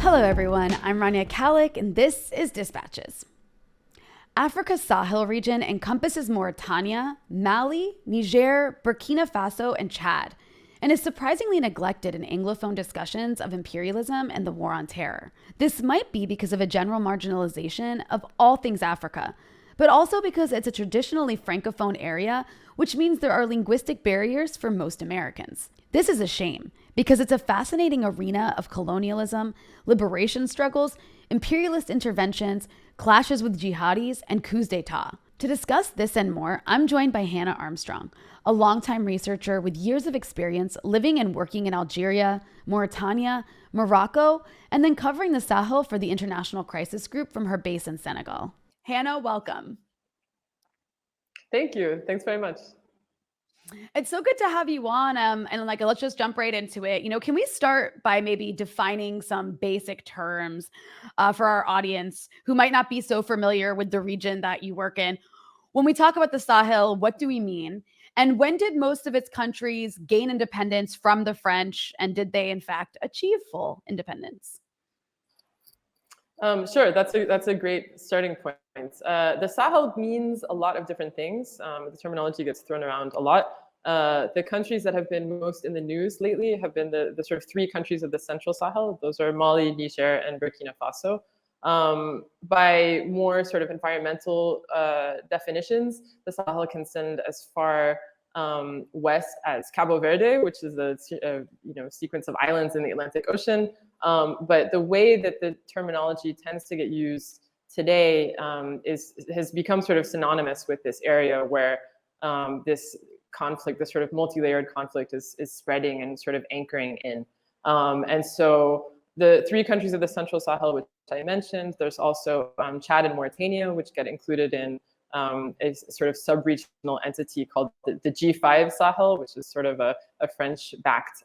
Hello everyone, I'm Rania Khalek and this is Dispatches. Africa's Sahel region encompasses Mauritania, Mali, Niger, Burkina Faso, and Chad, and is surprisingly neglected in Anglophone discussions of imperialism and the war on terror. This might be because of a general marginalization of all things Africa, but also because it's a traditionally Francophone area, which means there are linguistic barriers for most Americans. This is a shame, because it's a fascinating arena of colonialism, liberation struggles, imperialist interventions, clashes with jihadis, and coups d'etat. To discuss this and more, I'm joined by Hannah Armstrong, a longtime researcher with years of experience living and working in Algeria, Mauritania, Morocco, and then covering the Sahel for the International Crisis Group from her base in Senegal. Hannah, welcome. Thank you. Thanks very much. It's so good to have you on. And let's just jump right into it. Can we start by maybe defining some basic terms for our audience who might not be so familiar with the region that you work in? When we talk about the Sahel, what do we mean? And when did most of its countries gain independence from the French? And did they, in fact, achieve full independence? Sure, that's a great starting point. The Sahel means a lot of different things. The terminology gets thrown around a lot. The countries that have been most in the news lately have been the sort of three countries of the Central Sahel. Those are Mali, Niger, and Burkina Faso. By more sort of environmental definitions, the Sahel can send as far west as Cabo Verde, which is a sequence of islands in the Atlantic Ocean. But the way that the terminology tends to get used today has become sort of synonymous with this area where this conflict, this sort of multi-layered conflict is spreading and sort of anchoring in. And so the three countries of the Central Sahel, which I mentioned, there's also Chad and Mauritania, which get included in a sort of sub-regional entity called the G5 Sahel, which is sort of a French-backed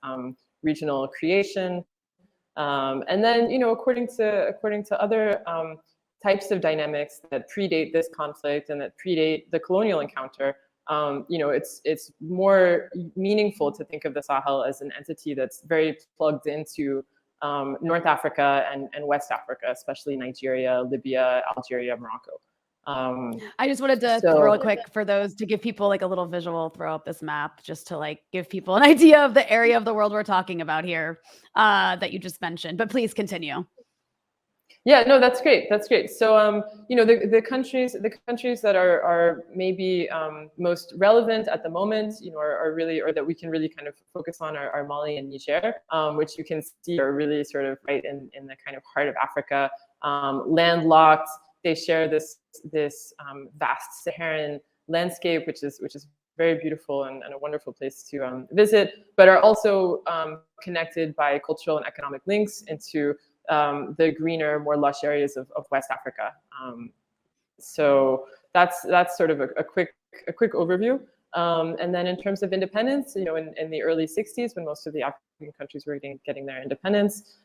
regional creation. And then, according to other types of dynamics that predate this conflict and that predate the colonial encounter, it's more meaningful to think of the Sahel as an entity that's very plugged into North Africa and West Africa, especially Nigeria, Libya, Algeria, Morocco. I just wanted to real quick for those to give people like a little visual, throw up this map just to like give people an idea of the area of the world we're talking about here that you just mentioned. But please continue. Yeah, no, that's great. That's great. So, the countries that are maybe most relevant at the moment, are really, or that we can really kind of focus on are Mali and Niger, which you can see are really sort of right in the kind of heart of Africa, landlocked. They share this vast Saharan landscape, which is very beautiful and a wonderful place to visit, but are also connected by cultural and economic links into the greener, more lush areas of West Africa. So that's sort of a quick overview. And then in terms of independence, in the early 60s, when most of the African countries were getting their independence,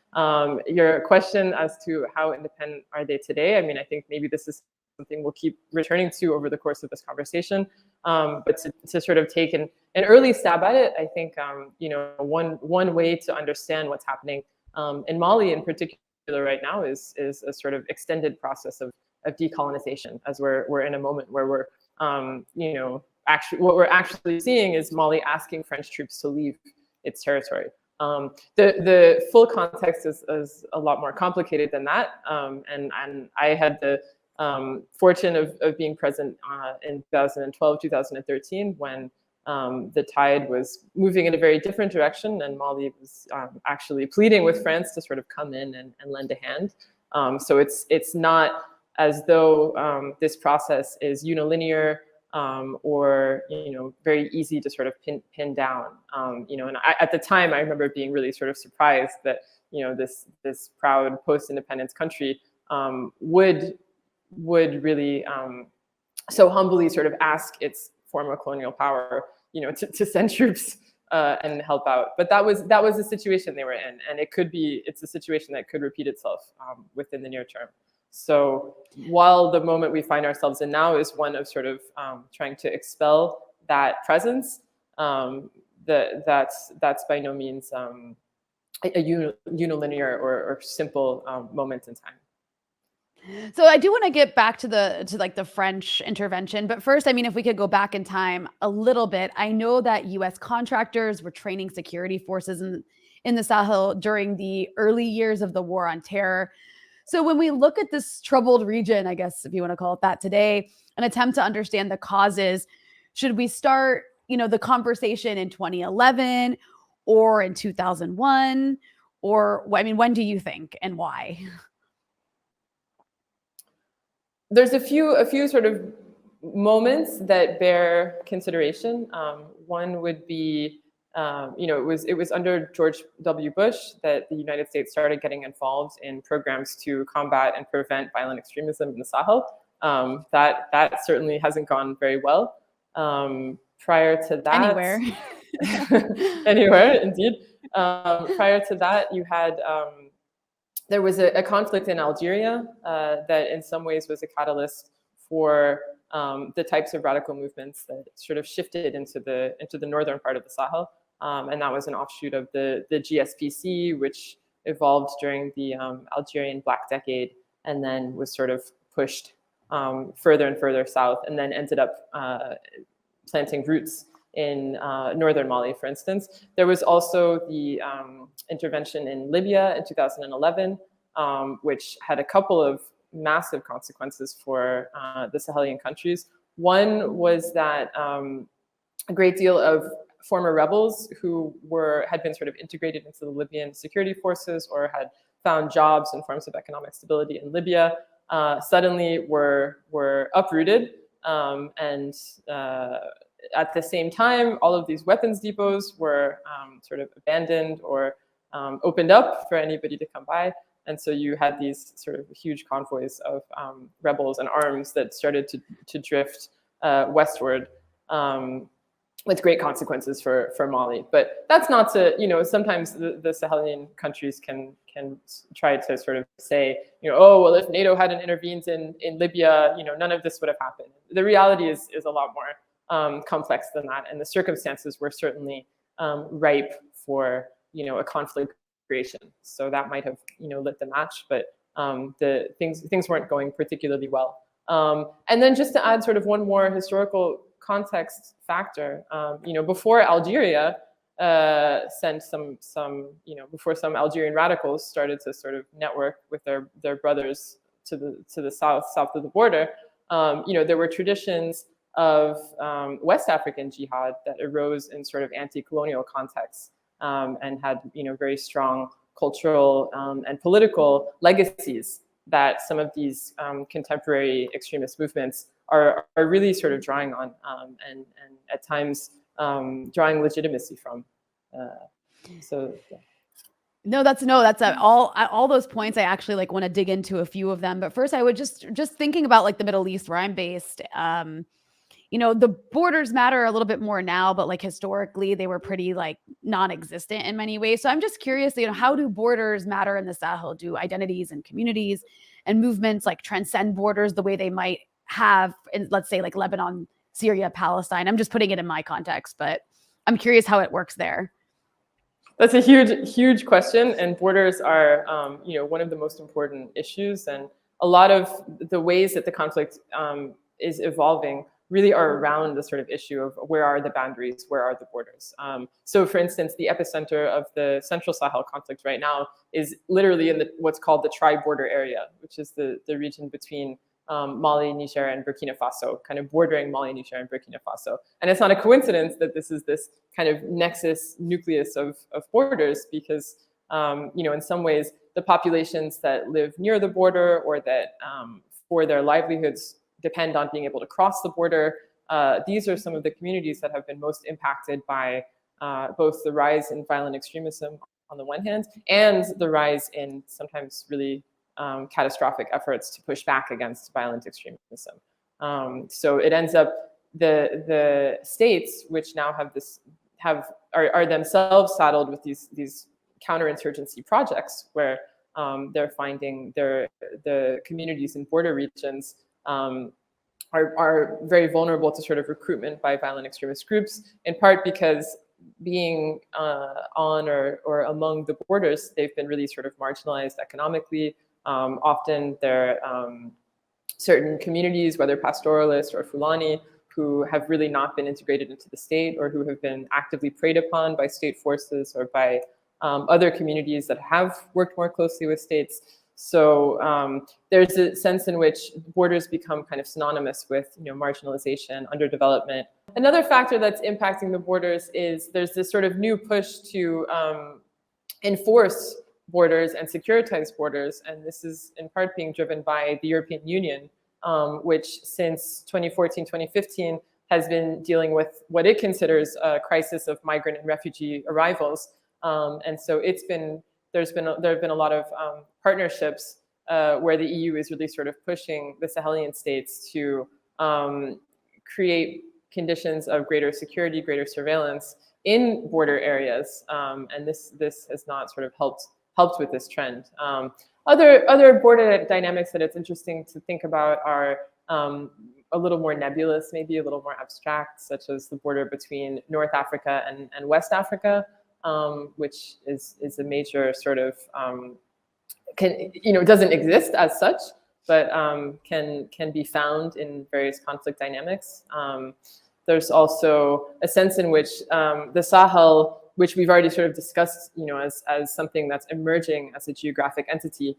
your question as to how independent are they today, I think maybe this is something we'll keep returning to over the course of this conversation. But to sort of take an early stab at it, I think, one way to understand what's happening in Mali in particular right now is a sort of extended process of decolonization, as we're in a moment where we're, what we're actually seeing is Mali asking French troops to leave its territory. The full context is a lot more complicated than that. And I had the fortune of being present in 2012, 2013, when the tide was moving in a very different direction, and Mali was actually pleading with France to sort of come in and lend a hand. So it's not as though this process is unilinear or very easy to sort of pin down. And at the time, I remember being really sort of surprised that this proud post-independence country would really so humbly sort of ask its former colonial power, to send troops and help out. But that was the situation they were in, and it's a situation that could repeat itself within the near term. So while the moment we find ourselves in now is one of sort of trying to expel that presence, that's by no means unilinear or simple moment in time. So I do want to get back to the French intervention, but first, I mean, if we could go back in time a little bit, I know that U.S. contractors were training security forces in the Sahel during the early years of the War on Terror. So when we look at this troubled region, I guess if you want to call it that today, an attempt to understand the causes, should we start, the conversation in 2011 or in 2001, or I mean, when do you think and why? There's a few sort of moments that bear consideration. One would be, it was under George W. Bush that the United States started getting involved in programs to combat and prevent violent extremism in the Sahel. That certainly hasn't gone very well. Prior to that, Anywhere, anywhere, indeed. Prior to that, you had. There was a conflict in Algeria that in some ways was a catalyst for the types of radical movements that sort of shifted into the northern part of the Sahel. And that was an offshoot of the GSPC, which evolved during the Algerian Black Decade and then was sort of pushed further and further south and then ended up planting roots in northern Mali, for instance. There was also the intervention in Libya in 2011, which had a couple of massive consequences for the Sahelian countries. One was that a great deal of former rebels who had been sort of integrated into the Libyan security forces or had found jobs and forms of economic stability in Libya suddenly were uprooted and at the same time, all of these weapons depots were sort of abandoned or opened up for anybody to come by. And so you had these sort of huge convoys of rebels and arms that started to drift westward with great consequences for Mali. But that's not to, sometimes the Sahelian countries can try to sort of say, oh, well, if NATO hadn't intervened in Libya, none of this would have happened. The reality is a lot more complex than that, and the circumstances were certainly ripe for a conflict creation. So that might have lit the match, but the things weren't going particularly well. And then just to add sort of one more historical context factor, before Algeria sent before some Algerian radicals started to sort of network with their brothers to the south of the border, there were traditions of West African jihad that arose in sort of anti-colonial contexts and had very strong cultural and political legacies that some of these contemporary extremist movements are really sort of drawing on and at times drawing legitimacy from. So. Yeah. No, that's all those points. I actually want to dig into a few of them, but first I would just thinking about the Middle East where I'm based. The borders matter a little bit more now, but historically they were pretty non-existent in many ways. So I'm just curious, how do borders matter in the Sahel? Do identities and communities and movements transcend borders the way they might have in, let's say, Lebanon, Syria, Palestine? I'm just putting it in my context, but I'm curious how it works there. That's a huge question, and borders are, one of the most important issues. And a lot of the ways that the conflict is evolving really are around the sort of issue of where are the boundaries, where are the borders. So, for instance, the epicenter of the Central Sahel conflict right now is literally in what's called the tri-border area, which is the region between Mali, Niger, and Burkina Faso, kind of bordering Mali, Niger, and Burkina Faso. And it's not a coincidence that this is this kind of nucleus of borders, because, in some ways, the populations that live near the border or that for their livelihoods depend on being able to cross the border, these are some of the communities that have been most impacted by both the rise in violent extremism on the one hand, and the rise in sometimes really catastrophic efforts to push back against violent extremism. So it ends up the states, which now are themselves saddled with these counterinsurgency projects, where they're finding the communities in border regions are very vulnerable to sort of recruitment by violent extremist groups, in part because being on or among the borders, they've been really sort of marginalized economically. Often they're certain communities, whether pastoralist or Fulani, who have really not been integrated into the state, or who have been actively preyed upon by state forces or by other communities that have worked more closely with states. So there's a sense in which borders become kind of synonymous with, marginalization, underdevelopment. Another factor that's impacting the borders is there's this sort of new push to enforce borders and securitize borders, and this is in part being driven by the European Union, which since 2014, 2015 has been dealing with what it considers a crisis of migrant and refugee arrivals. And so there have been a lot of partnerships where the EU is really sort of pushing the Sahelian states to create conditions of greater security, greater surveillance in border areas, and this has not sort of helped with this trend. Other border dynamics that it's interesting to think about are a little more nebulous, maybe a little more abstract, such as the border between North Africa and West Africa, which is a major sort of doesn't exist as such, but can be found in various conflict dynamics. There's also a sense in which the Sahel, which we've already sort of discussed, as something that's emerging as a geographic entity,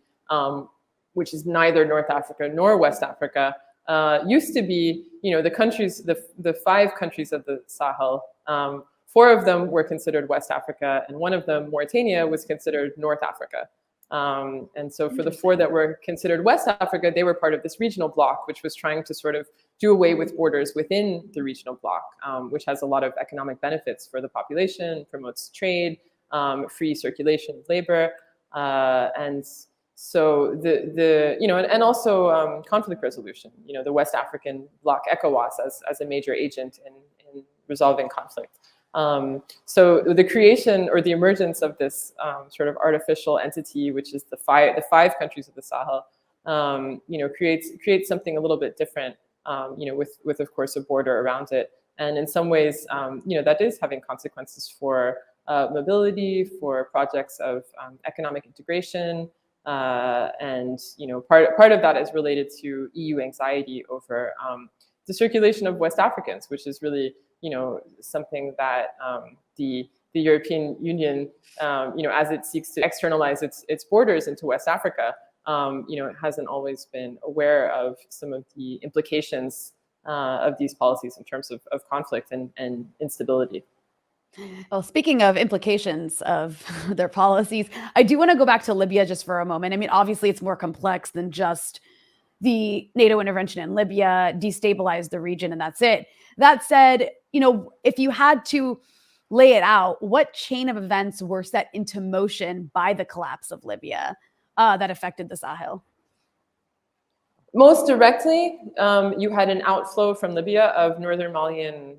which is neither North Africa nor West Africa, used to be, the countries, the 5 countries of the Sahel, 4 of them were considered West Africa, and one of them, Mauritania, was considered North Africa. And so for the 4 that were considered West Africa, they were part of this regional bloc, which was trying to sort of do away with borders within the regional bloc, which has a lot of economic benefits for the population, promotes trade, free circulation of labor, and so and also conflict resolution. The West African bloc, ECOWAS, as a major agent in resolving conflict. So the creation or the emergence of this sort of artificial entity, which is the five countries of the Sahel, creates something a little bit different, with of course a border around it, and in some ways, that is having consequences for mobility, for projects of economic integration, and part of that is related to EU anxiety over the circulation of West Africans, which is really something that the European Union, as it seeks to externalize its borders into West Africa, it hasn't always been aware of some of the implications of these policies in terms of conflict and instability. Well, speaking of implications of their policies, I do want to go back to Libya just for a moment. I mean, obviously, it's more complex than just the NATO intervention in Libya, destabilize the region, and that's it. That said, if you had to lay it out, what chain of events were set into motion by the collapse of Libya that affected the Sahel? Most directly, you had an outflow from Libya of northern Malian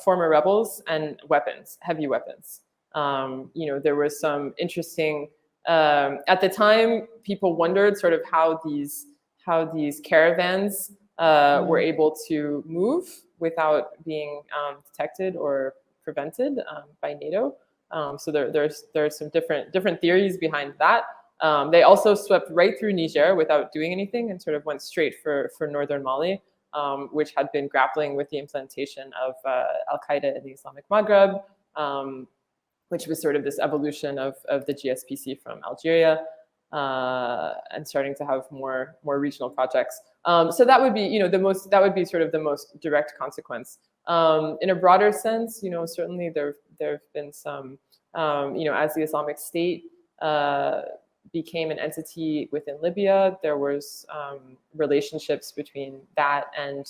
former rebels and weapons, heavy weapons. There was some interesting, at the time, people wondered sort of how these caravans were able to move without being detected or prevented by NATO. So there's some different theories behind that. They also swept right through Niger without doing anything and sort of went straight for northern Mali, which had been grappling with the implementation of Al-Qaeda in the Islamic Maghreb, which was sort of this evolution of the GSPC from Algeria, and starting to have more regional projects. So that would be, that would be sort of the most direct consequence. In a broader sense, certainly there have been some, as the Islamic State became an entity within Libya, there was relationships between that and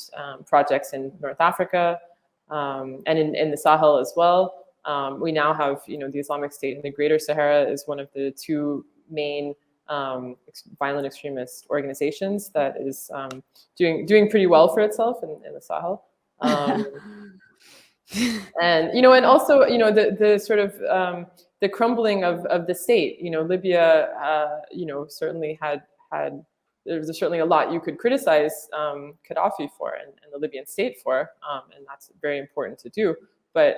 projects in North Africa, and in the Sahel as well. We now have, the Islamic State in the Greater Sahara is one of the 2 main violent extremist organizations that is doing pretty well for itself in the Sahel. And and also the sort of the crumbling of the state. Libya certainly had there was certainly a lot you could criticize Gaddafi for and the Libyan state for, and that's very important to do. But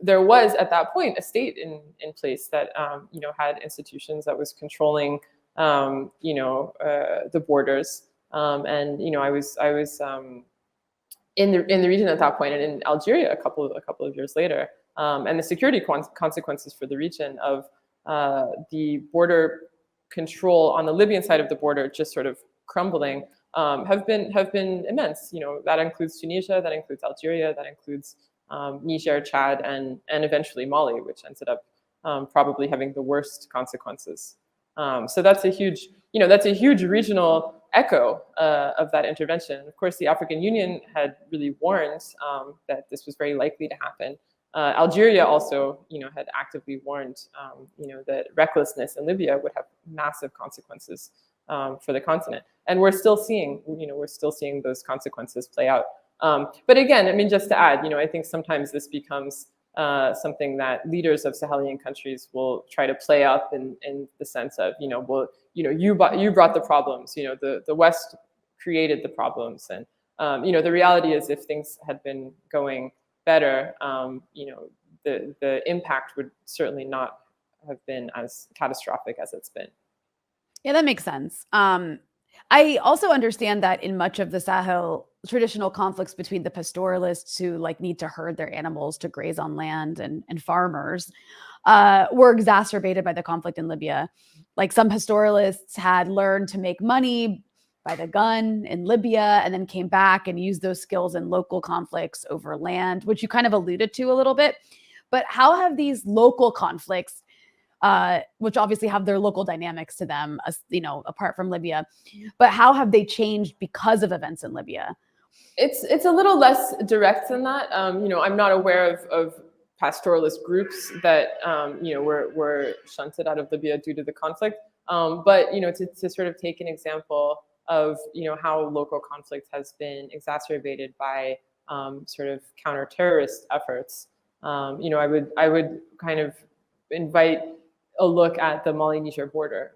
there was at that point a state in place that had institutions that was controlling the borders, and I was in the region at that point, and in Algeria a couple of years later, and the security consequences for the region of the border control on the Libyan side of the border just sort of crumbling have been immense. That includes Tunisia, that includes Algeria, that includes Niger, Chad, and eventually Mali, which ended up probably having the worst consequences. So that's a huge regional echo of that intervention. Of course, the African Union had really warned that this was very likely to happen. Algeria also, had actively warned, that recklessness in Libya would have massive consequences for the continent, and we're still seeing those consequences play out. But again, I mean, just to add, I think sometimes this becomes something that leaders of Sahelian countries will try to play up in the sense of, you brought the problems, the West created the problems, and the reality is, if things had been going better, the impact would certainly not have been as catastrophic as it's been. Yeah, that makes sense. I also understand that in much of the Sahel, traditional conflicts between the pastoralists who need to herd their animals to graze on land and farmers were exacerbated by the conflict in Libya. Like, some pastoralists had learned to make money by the gun in Libya and then came back and used those skills in local conflicts over land, which you kind of alluded to a little bit. But how have these local conflicts, which obviously have their local dynamics to them, apart from Libya, but how have they changed because of events in Libya? It's a little less direct than that. I'm not aware of pastoralist groups that were shunted out of Libya due to the conflict. But to sort of take an example of how local conflict has been exacerbated by sort of counter-terrorist efforts, I would kind of invite a look at the Mali-Niger border,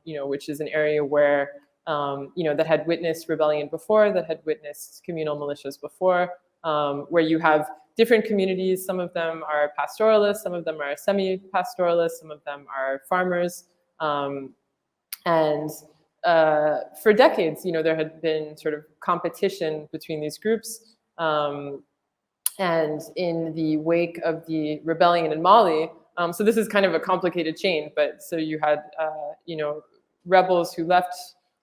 which is an area where that had witnessed rebellion before, that had witnessed communal militias before, where you have different communities. Some of them are pastoralists, some of them are semi-pastoralists, some of them are farmers, and for decades, there had been sort of competition between these groups. And in the wake of the rebellion in Mali, so this is kind of a complicated chain, but so you had, rebels who left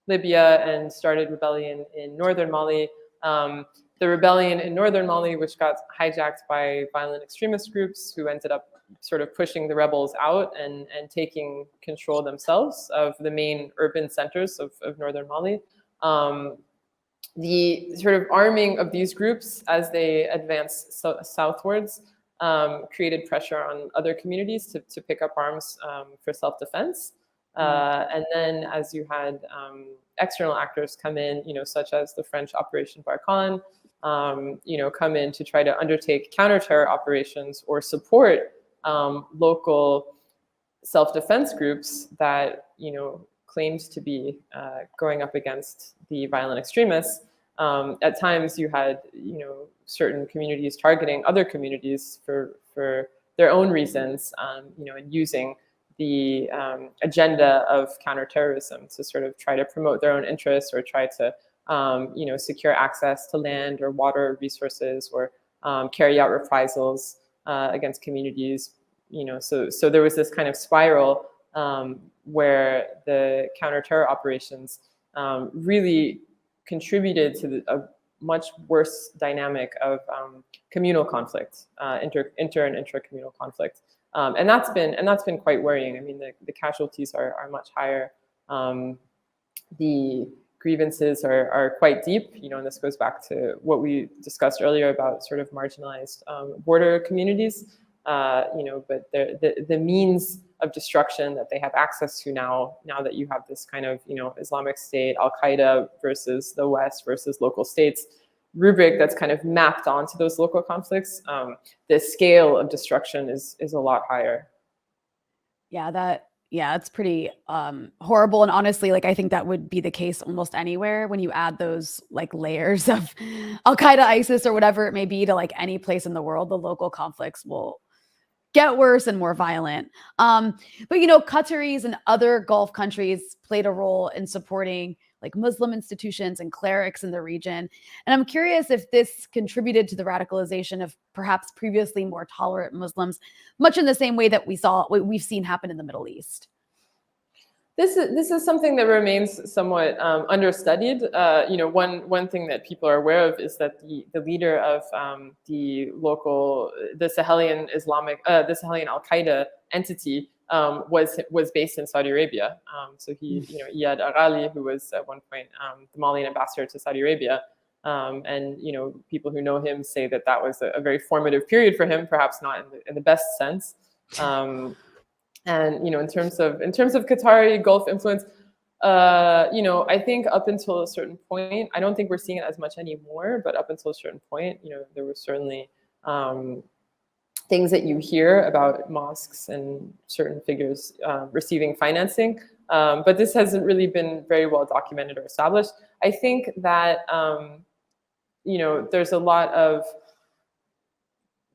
Libya and started rebellion in northern Mali. The rebellion in northern Mali, which got hijacked by violent extremist groups who ended up sort of pushing the rebels out and taking control themselves of the main urban centers of northern Mali. The sort of arming of these groups as they advanced southwards created pressure on other communities to pick up arms for self-defense. And then as you had external actors come in, such as the French Operation Barkhane, come in to try to undertake counter-terror operations or support local self-defense groups that, claimed to be going up against the violent extremists. At times you had, certain communities targeting other communities for their own reasons, and using the agenda of counterterrorism to sort of try to promote their own interests or try to, secure access to land or water resources or carry out reprisals against communities. So there was this kind of spiral where the counterterror operations really contributed to a much worse dynamic of communal conflict, inter and intra-communal conflict, and that's been quite worrying. I mean, the casualties are much higher. The grievances are quite deep, and this goes back to what we discussed earlier about sort of marginalized border communities. But the means of destruction that they have access to now that you have this kind of, Islamic State, Al-Qaeda versus the West versus local states rubric that's kind of mapped onto those local conflicts, the scale of destruction is a lot higher. Yeah, that Yeah, it's pretty horrible. And honestly, like I think that would be the case almost anywhere when you add those like layers of Al Qaeda, ISIS, or whatever it may be to like any place in the world, the local conflicts will get worse and more violent. But Qataris and other Gulf countries played a role in supporting like Muslim institutions and clerics in the region. And I'm curious if this contributed to the radicalization of perhaps previously more tolerant Muslims, much in the same way that we've seen happen in the Middle East. This is something that remains somewhat understudied. One thing that people are aware of is that the leader of the Sahelian Al Qaeda entity was based in Saudi Arabia. So Iyad Aghali, who was at one point the Malian ambassador to Saudi Arabia, and people who know him say that was a very formative period for him, perhaps not in the best sense. And in terms of Qatari Gulf influence, I think up until a certain point, I don't think we're seeing it as much anymore. But up until a certain point, there were certainly things that you hear about mosques and certain figures receiving financing. But this hasn't really been very well documented or established. I think that there's a lot of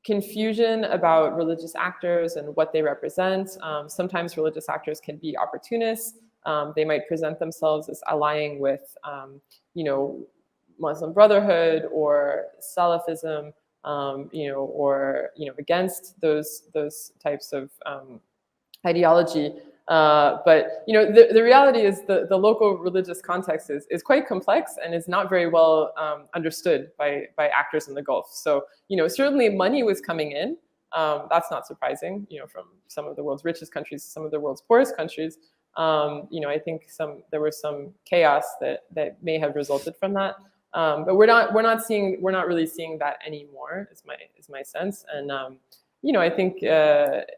confusion about religious actors and what they represent. Sometimes religious actors can be opportunists. They might present themselves as allying with, Muslim Brotherhood or Salafism, or against those types of ideology. But the reality is the local religious context is quite complex and is not very well understood by actors in the Gulf. So certainly money was coming in. That's not surprising. From some of the world's richest countries to some of the world's poorest countries. I think there was some chaos that may have resulted from that. But we're not really seeing that anymore. Is my sense. And I think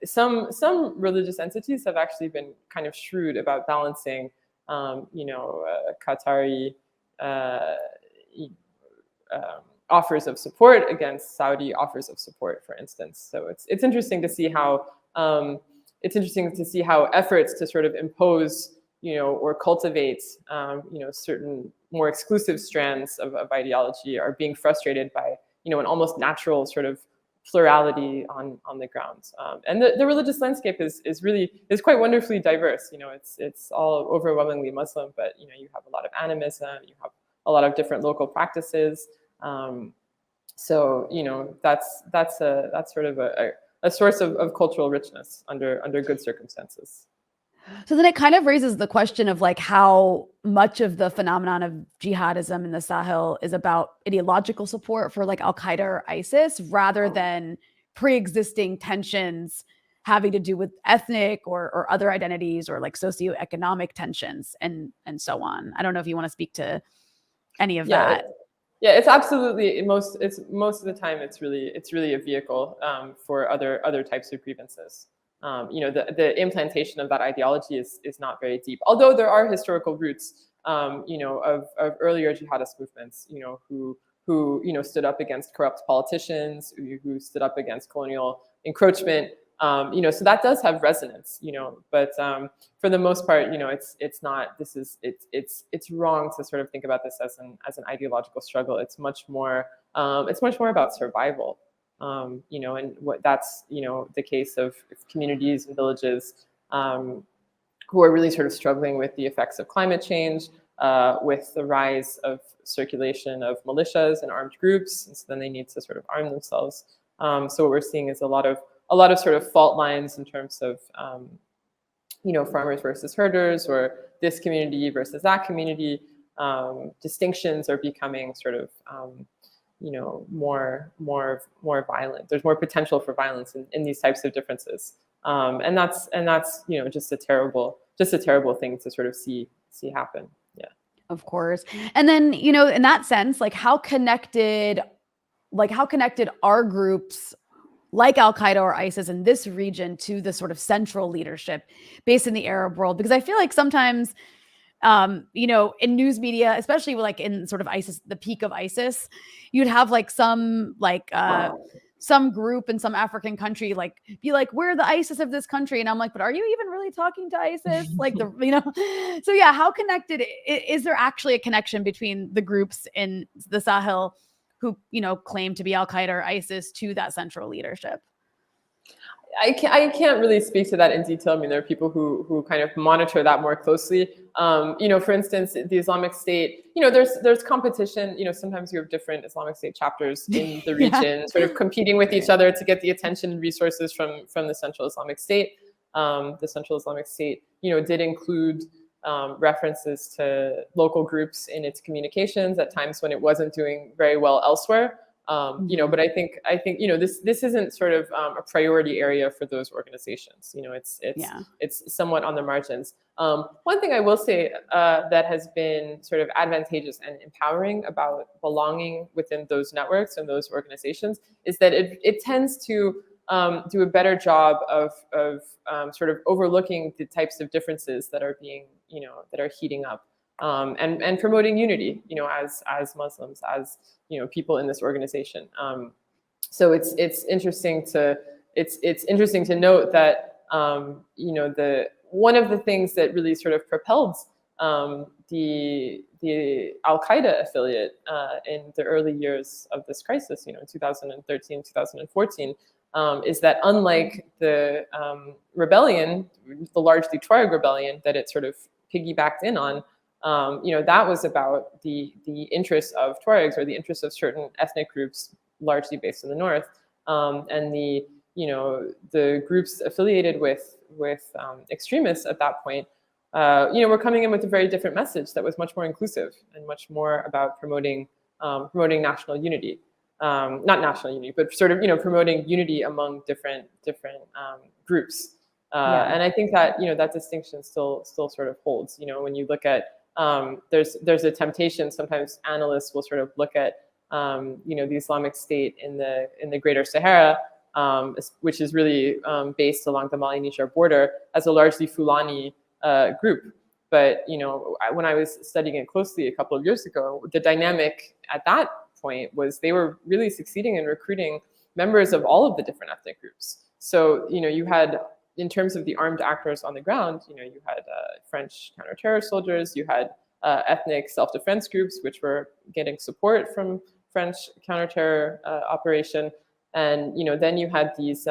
some religious entities have actually been kind of shrewd about balancing, Qatari offers of support against Saudi offers of support, for instance. So it's interesting to see how efforts to sort of impose, or cultivate, certain more exclusive strands of ideology are being frustrated by, an almost natural sort of plurality on the ground. And the religious landscape is quite wonderfully diverse. It's all overwhelmingly Muslim, but you have a lot of animism, you have a lot of different local practices. So that's sort of a source of cultural richness under good circumstances. So then it kind of raises the question of like how much of the phenomenon of jihadism in the Sahel is about ideological support for like Al Qaeda or ISIS rather than pre-existing tensions having to do with ethnic or other identities or like socioeconomic tensions and so on. I don't know if you want to speak to any of that. Yeah, it's absolutely most of the time it's really a vehicle for other types of grievances. The implantation of that ideology is not very deep, although there are historical roots, of earlier jihadist movements, who stood up against corrupt politicians, who stood up against colonial encroachment. So that does have resonance, but for the most part, it's not. It's wrong to sort of think about this as an ideological struggle. It's much more about survival. And what that's the case of communities and villages who are really sort of struggling with the effects of climate change, with the rise of circulation of militias and armed groups, and so then they need to sort of arm themselves. So what we're seeing is a lot of sort of fault lines in terms of farmers versus herders, or this community versus that community. Distinctions are becoming sort of more violent. There's more potential for violence in these types of differences, and that's just a terrible thing to sort of see happen. Yeah, of course. And then in that sense, like how connected are groups like Al Qaeda or ISIS in this region to the sort of central leadership based in the Arab world? Because I feel like sometimes in news media, especially like in sort of ISIS, the peak of ISIS, you'd have like some like some group in some African country be like, we're the ISIS of this country, and I'm like, but are you even really talking to ISIS? Like so yeah, how connected is there actually a connection between the groups in the Sahel who claim to be Al-Qaeda or ISIS to that central leadership? I can't really speak to that in detail. I mean, there are people who kind of monitor that more closely. For instance, the Islamic State, there's competition. Sometimes you have different Islamic State chapters in the region, sort of competing with each other to get the attention and resources from the Central Islamic State. The Central Islamic State, did include references to local groups in its communications at times when it wasn't doing very well elsewhere. But I think this isn't sort of a priority area for those organizations. It's somewhat on the margins. One thing I will say that has been sort of advantageous and empowering about belonging within those networks and those organizations is that it tends to do a better job of sort of overlooking the types of differences that are being that are heating up. And promoting unity, as Muslims, as people in this organization. So it's interesting to note that the one of the things that really sort of propelled the Al-Qaeda affiliate in the early years of this crisis, in 2013, 2014, is that unlike the rebellion, the largely Tuareg rebellion that it sort of piggybacked in on. That was about the interests of Tuaregs or the interests of certain ethnic groups, largely based in the north, and the groups affiliated with extremists at that point, were coming in with a very different message that was much more inclusive and much more about promoting national unity, not national unity, but sort of promoting unity among different groups. And I think that that distinction still sort of holds. When you look at there's a temptation. Sometimes analysts will sort of look at the Islamic State in the Greater Sahara, which is really based along the Mali-Niger border, as a largely Fulani group. But when I was studying it closely a couple of years ago, the dynamic at that point was they were really succeeding in recruiting members of all of the different ethnic groups. So you had, in terms of the armed actors on the ground, you had French counter-terror soldiers, you had ethnic self-defense groups, which were getting support from French counter-terror operation, and then you had these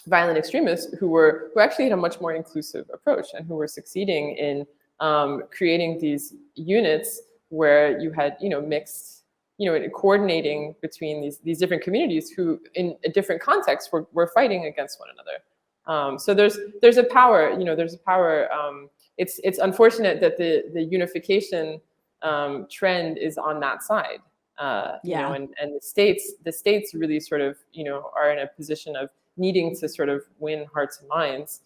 violent extremists who actually had a much more inclusive approach and who were succeeding in creating these units where you had mixed, coordinating between these different communities who, in a different context, were fighting against one another. So there's a power, it's unfortunate that the unification trend is on that side. And the states really sort of, are in a position of needing to sort of win hearts and minds,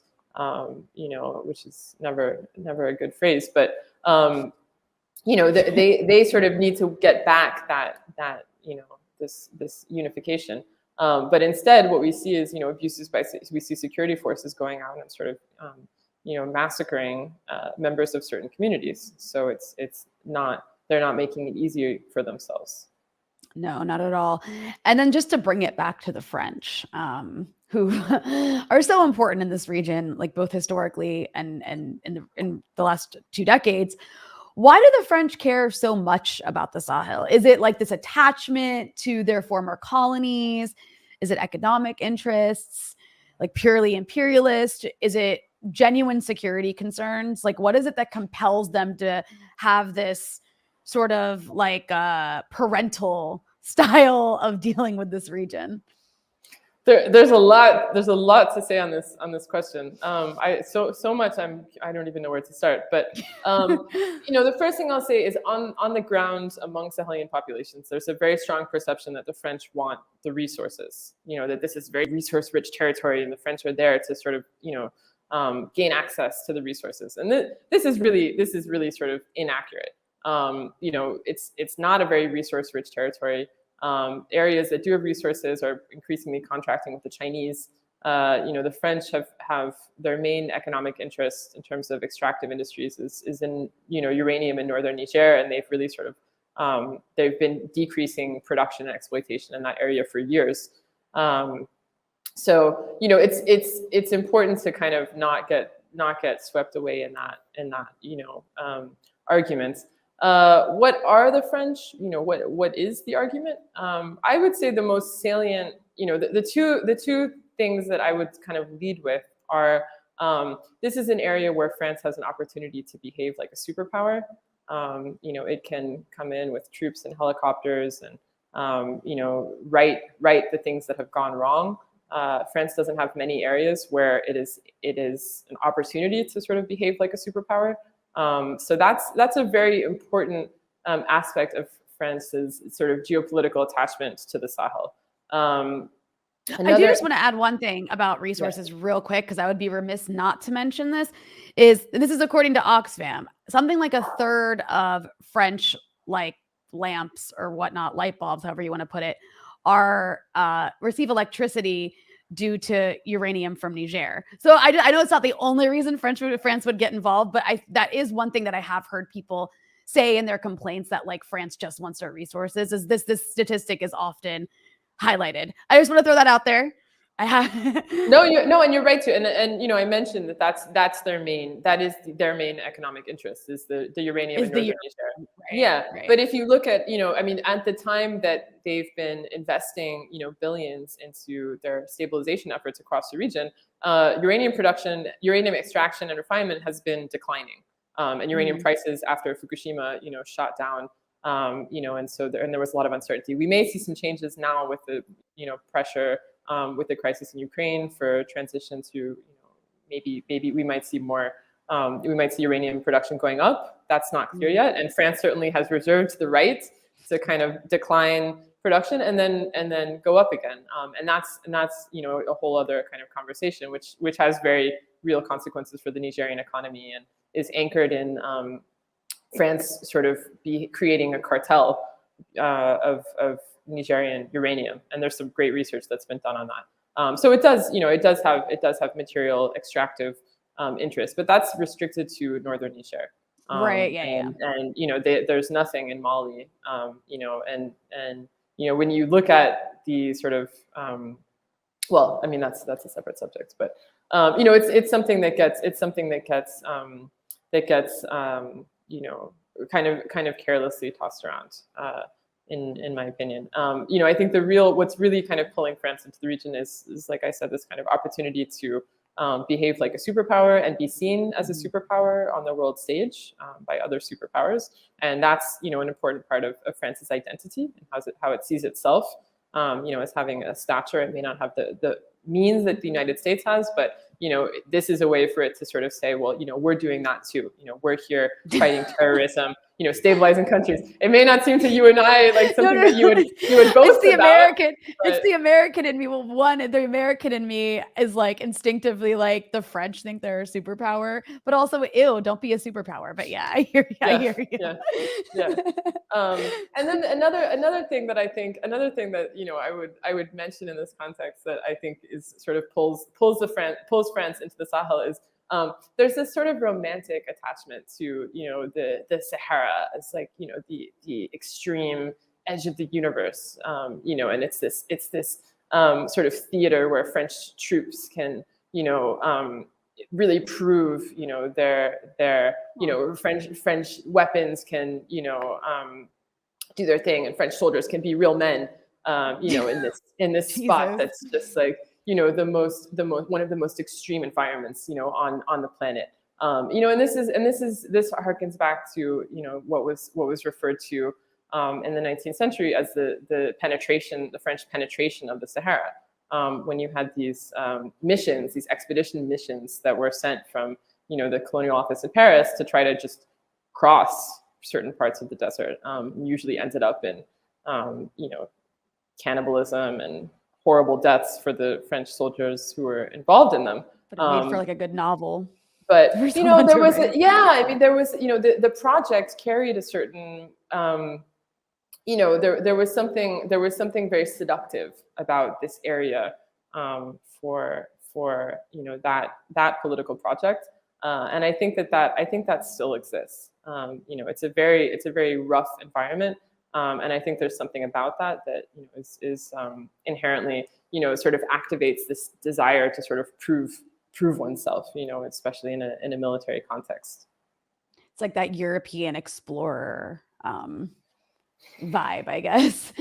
which is never a good phrase, but they sort of need to get back that this unification. But instead, what we see is, abuses we see security forces going out and sort of, massacring members of certain communities. So they're not making it easier for themselves. No, not at all. And then just to bring it back to the French, who are so important in this region, like both historically and in the last 2 decades. Why do the French care so much about the Sahel? Is it like this attachment to their former colonies? Is it economic interests, like purely imperialist? Is it genuine security concerns? Like, what is it that compels them to have this sort of like parental style of dealing with this region? There's a lot to say on this question. So much I don't even know where to start. But the first thing I'll say is on the ground among Sahelian populations, there's a very strong perception that the French want the resources. That this is very resource-rich territory, and the French are there to sort of gain access to the resources. And this is really sort of inaccurate. It's not a very resource-rich territory. Areas that do have resources are increasingly contracting with the Chinese. The French have their main economic interest in terms of extractive industries is in uranium in northern Niger, and they've really sort of they've been decreasing production and exploitation in that area for years. So it's important to kind of not get swept away in that argument. What are the French? What is the argument? I would say the most salient, the two things that I would kind of lead with are this is an area where France has an opportunity to behave like a superpower. It can come in with troops and helicopters and right the things that have gone wrong. France doesn't have many areas where it is an opportunity to sort of behave like a superpower. So that's a very important aspect of France's sort of geopolitical attachment to the Sahel. I do just want to add one thing about resources real quick, because I would be remiss not to mention this. This is according to Oxfam. Something like a third of French lamps or whatnot, light bulbs, however you want to put it, are receive electricity due to uranium from Niger. So I know it's not the only reason France would get involved, but that is one thing that I have heard people say in their complaints, that France just wants our resources. Is this statistic is often highlighted. I just want to throw that out there. No, and you're right too. And I mentioned that's their main economic interest is the uranium in northern Niger. Right. But if you look at at the time that they've been investing billions into their stabilization efforts across the region, uranium production, uranium extraction and refinement has been declining, and uranium prices after Fukushima shot down. And so there was a lot of uncertainty. We may see some changes now with the pressure with the crisis in Ukraine for transition to maybe we might see more we might see uranium production going up. That's not clear yet, and France certainly has reserved the right to kind of decline production and then go up again. And that's a whole other kind of conversation, which has very real consequences for the Nigerian economy and is anchored in France sort of creating a cartel of Nigerian uranium, and there's some great research that's been done on that. So it does have material extractive interest, but that's restricted to northern Niger. Right. And there's nothing in Mali. And when you look at the sort of that's a separate subject, but it's something that gets kind of carelessly tossed around, in my opinion. I think what's really kind of pulling France into the region is like I said, this kind of opportunity to behave like a superpower and be seen as a superpower on the world stage by other superpowers, and that's an important part of France's identity and how it sees itself, as having a stature. It may not have the means that the United States has, but this is a way for it to sort of say, well, we're doing that too. We're here fighting terrorism, stabilizing countries. It may not seem to you and I like something that you would boast it's the about. American, it's the American in me. Well, the American in me is instinctively the French think they're a superpower, but also, ew, don't be a superpower. But yeah, I hear you. Yeah. And then another thing that I would mention in this context that I think is sort of pulls France into the Sahel is there's this sort of romantic attachment to the Sahara as the extreme edge of the universe, and it's this sort of theater where French troops can really prove their French weapons can do their thing, and French soldiers can be real men, in this spot that's just one of the most extreme environments on the planet, and this harkens back to what was referred to in the 19th century as the French penetration of the Sahara, when you had these missions, these expedition missions that were sent from the colonial office in Paris to try to just cross certain parts of the desert, usually ended up in cannibalism and horrible deaths for the French soldiers who were involved in them. But it made for a good novel. But there was the project carried a certain there was something very seductive about this area for that political project, and I think that still exists. It's a very rough environment, and I think there's something about that is inherently sort of activates this desire to sort of prove oneself, especially in a military context. It's like that European explorer vibe, I guess.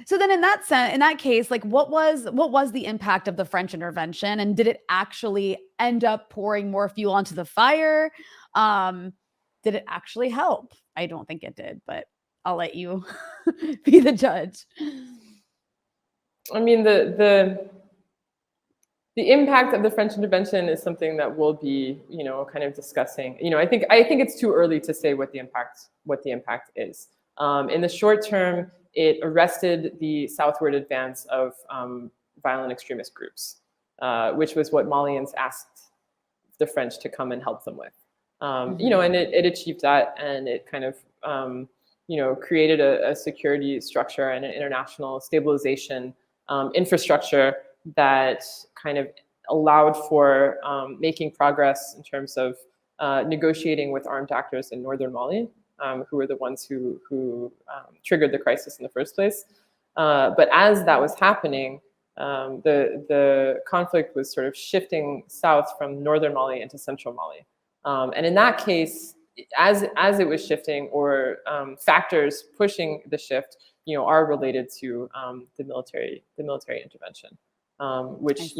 So then in that case, like what was the impact of the French intervention, and did it actually end up pouring more fuel onto the fire? Did it actually help? I don't think it did, but I'll let you be the judge. I mean, the impact of the French intervention is something that we'll be, kind of discussing. I think it's too early to say what the impact is. In the short term, it arrested the southward advance of violent extremist groups, which was what Malians asked the French to come and help them with. And it achieved that, and it kind of created a security structure and an international stabilization infrastructure that kind of allowed for making progress in terms of negotiating with armed actors in northern Mali, who were the ones who triggered the crisis in the first place. But as that was happening, the conflict was sort of shifting south from northern Mali into central Mali. And in that case, as it was shifting, or factors pushing the shift, are related to the military intervention, which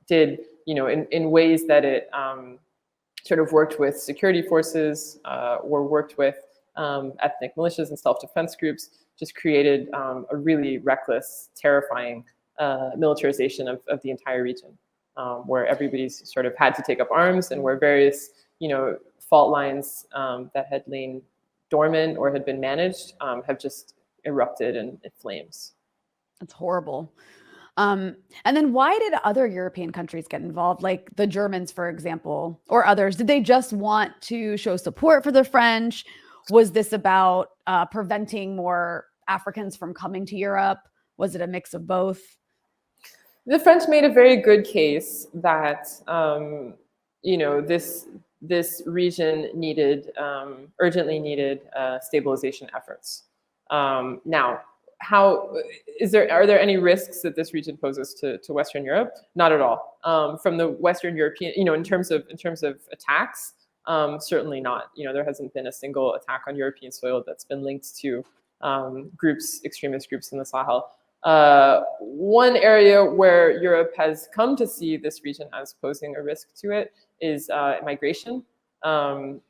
did in ways that it sort of worked with security forces or worked with ethnic militias and self-defense groups, just created a really reckless, terrifying militarization of the entire region, where everybody's sort of had to take up arms, and where various fault lines that had lain dormant or had been managed have just erupted in flames. That's horrible. And then why did other European countries get involved, like the Germans, for example, or others? Did they just want to show support for the French? Was this about preventing more Africans from coming to Europe? Was it a mix of both? The French made a very good case that this region urgently needed stabilization efforts. Now, are there any risks that this region poses to Western Europe? Not at all. From the Western European, in terms of attacks, certainly not. There hasn't been a single attack on European soil that's been linked to extremist groups in the Sahel. One area where Europe has come to see this region as posing a risk to it is migration.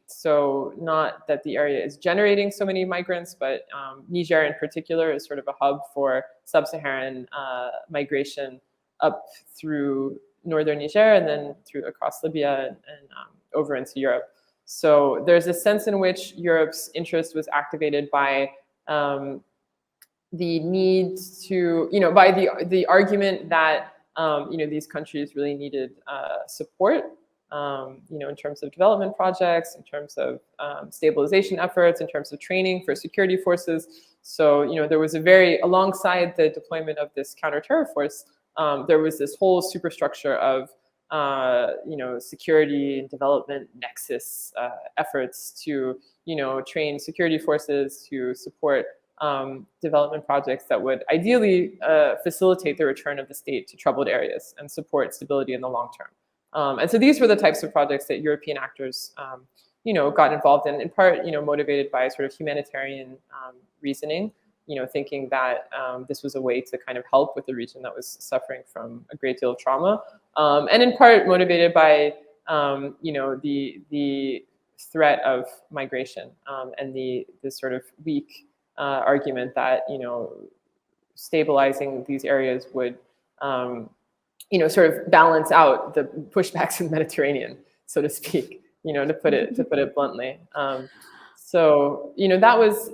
So not that the area is generating so many migrants, but Niger in particular is sort of a hub for sub-Saharan migration up through northern Niger and then across Libya and over into Europe. So there's a sense in which Europe's interest was activated by the need to, by the argument that these countries really needed support. In terms of development projects, in terms of stabilization efforts, in terms of training for security forces. So, there was alongside the deployment of this counter-terror force, there was this whole superstructure of, security and development nexus efforts to, train security forces to support development projects that would ideally facilitate the return of the state to troubled areas and support stability in the long term. And so these were the types of projects that European actors, got involved in part, motivated by sort of humanitarian reasoning, thinking that this was a way to kind of help with the region that was suffering from a great deal of trauma, and in part motivated by, the threat of migration and the sort of weak argument that, stabilizing these areas would sort of balance out the pushbacks in the Mediterranean, so to speak, to put it bluntly. So that was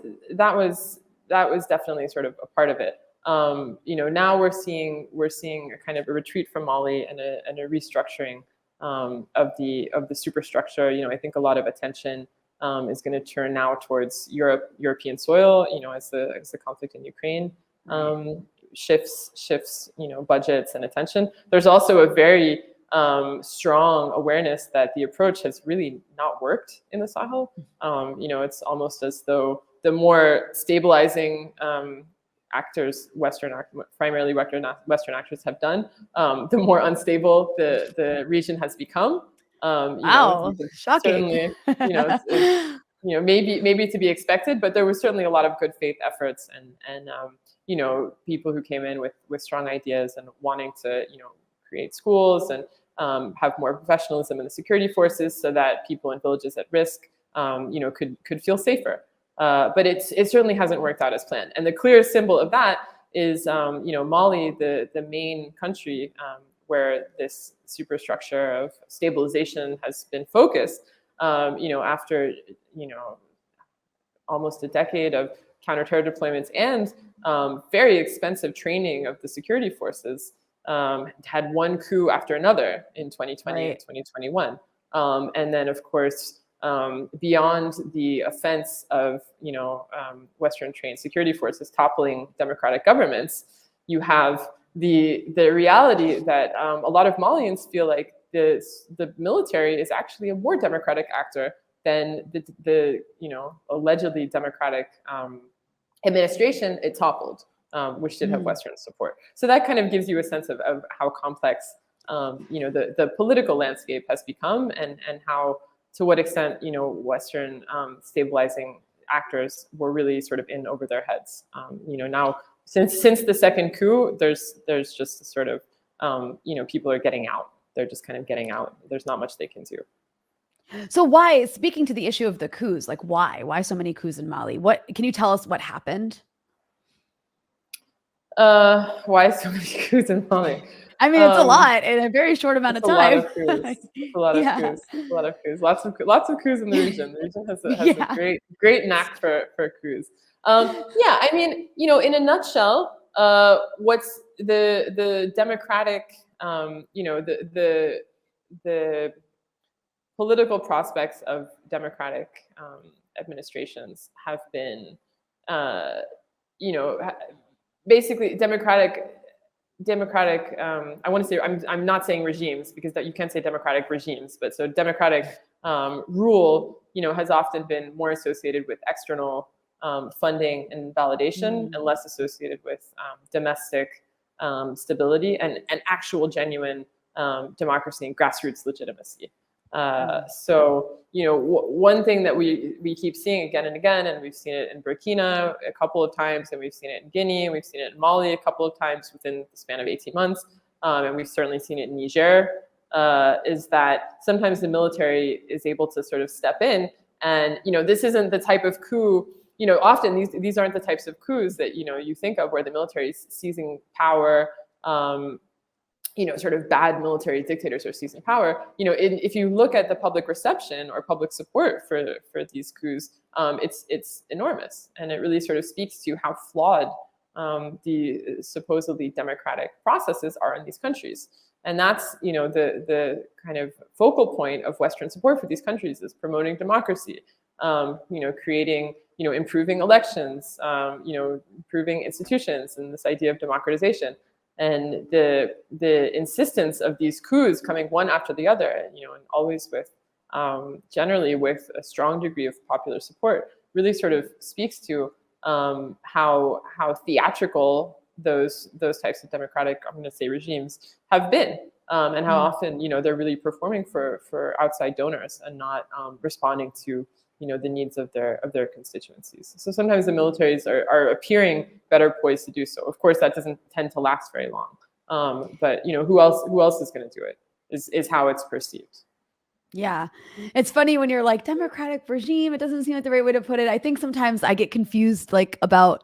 definitely sort of a part of it. Now we're seeing a kind of a retreat from Mali and a restructuring of the superstructure. I think a lot of attention is going to turn now towards European soil. As the conflict in Ukraine shifts budgets and attention. There's also a very strong awareness that the approach has really not worked in the Sahel. It's almost as though the more stabilizing actors, primarily Western actors have done, the more unstable the region has become. Wow, shocking. Certainly, it's maybe to be expected, but there was certainly a lot of good faith efforts and people who came in with strong ideas and wanting to create schools and have more professionalism in the security forces so that people in villages at risk could feel safer. But it certainly hasn't worked out as planned. And the clearest symbol of that is Mali, the main country where this superstructure of stabilization has been focused. After almost a decade of counterterror deployments and very expensive training of the security forces, had one coup after another in 2020 and 2021. And then, of course, beyond the offense of Western trained security forces toppling democratic governments, you have the reality that a lot of Malians feel like the military is actually a more democratic actor than the allegedly democratic administration it toppled, which did have Western support. So that kind of gives you a sense of how complex the political landscape has become, and how, to what extent Western stabilizing actors were really sort of in over their heads. Now since the second coup, there's just a sort of people are getting out. They're just kind of getting out. There's not much they can do. So why, speaking to the issue of the coups, like why so many coups in Mali? What can you tell us what happened? Why so many coups in Mali? I mean, it's a lot in a very short amount of time. It's a lot of coups. A lot of coups. Lots of coups in the region. The region has a great knack for coups. I mean, in a nutshell, what's the democratic, the political prospects of democratic administrations have been, basically democratic. I want to say, I'm not saying regimes, because that you can't say democratic regimes, but so democratic rule, has often been more associated with external funding and validation, and less associated with domestic stability and actual genuine democracy and grassroots legitimacy. So, one thing that we keep seeing again and again, and we've seen it in Burkina a couple of times, and we've seen it in Guinea, and we've seen it in Mali a couple of times within the span of 18 months, and we've certainly seen it in Niger, is that sometimes the military is able to sort of step in, and this isn't the type of coup. Often these aren't the types of coups that you think of, where the military is seizing power. Sort of bad military dictators are seizing power. If you look at the public reception or public support for these coups, it's enormous, and it really sort of speaks to how flawed the supposedly democratic processes are in these countries. And that's the kind of focal point of Western support for these countries, is promoting democracy, creating improving elections, improving institutions, and this idea of democratization. And the insistence of these coups coming one after the other, and always with generally with a strong degree of popular support, really sort of speaks to how theatrical those types of democratic, I'm going to say, regimes have been, and how often they're really performing for outside donors and not responding to the needs of their constituencies. So sometimes the militaries are appearing better poised to do so. Of course, that doesn't tend to last very long. But who else is going to do it? Is how it's perceived. Yeah, it's funny when you're like democratic regime. It doesn't seem like the right way to put it. I think sometimes I get confused, like, about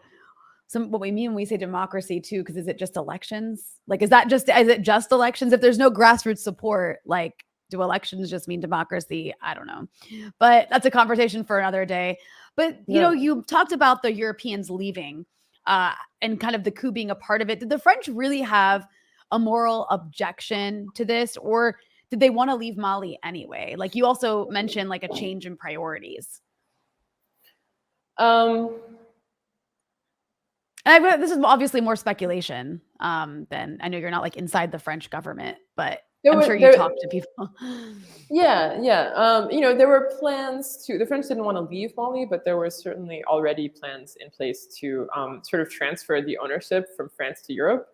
what we mean when we say democracy too. Because is it just elections? Like, is it just elections? If there's no grassroots support, like, do elections just mean democracy? I don't know. But that's a conversation for another day. But, you talked about the Europeans leaving and kind of the coup being a part of it. Did the French really have a moral objection to this? Or did they want to leave Mali anyway? Like, you also mentioned, like, a change in priorities. And this is obviously more speculation than, I know you're not like inside the French government, but I'm sure you talked to people. Yeah, yeah. There were plans to. The French didn't want to leave Mali, but there were certainly already plans in place to sort of transfer the ownership from France to Europe,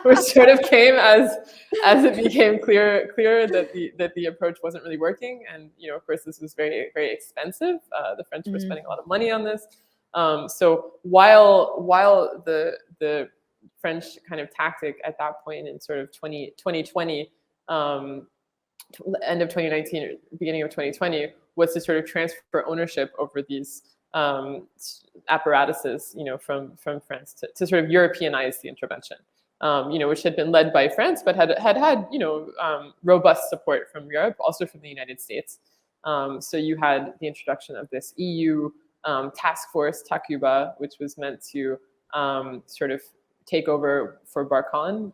which sort of came as it became clear that the approach wasn't really working. And of course, this was very very expensive. The French were spending a lot of money on this. So while the French kind of tactic at that point in sort of 2020. End of 2019 or beginning of 2020 was to sort of transfer ownership over these apparatuses, from France to sort of Europeanize the intervention, which had been led by France, but had robust support from Europe, also from the United States. So you had the introduction of this EU task force, Takuba, which was meant to sort of take over for Barkhane,